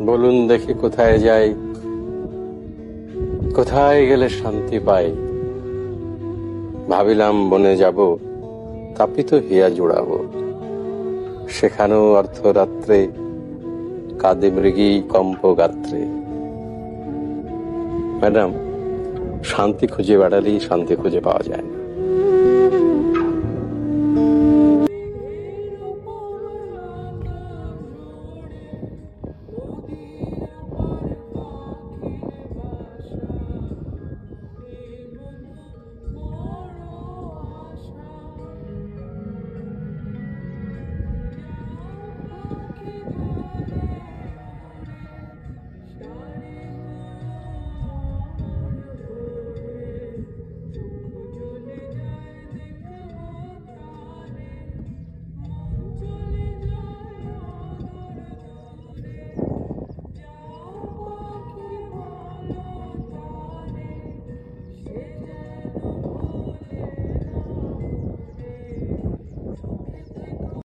বলুন দেখি কোথায় যাই, কোথায় গেলে শান্তি পাই। ভাবিলাম বনে যাব, তাপিত হিয়া জুড়াবো, সেখানেও অর্ধরাত্রে কাঁদে মৃগী কম্প গাত্রে। ম্যাডাম, শান্তি খুঁজে বেড়ালেই শান্তি খুঁজে পাওয়া যায় না।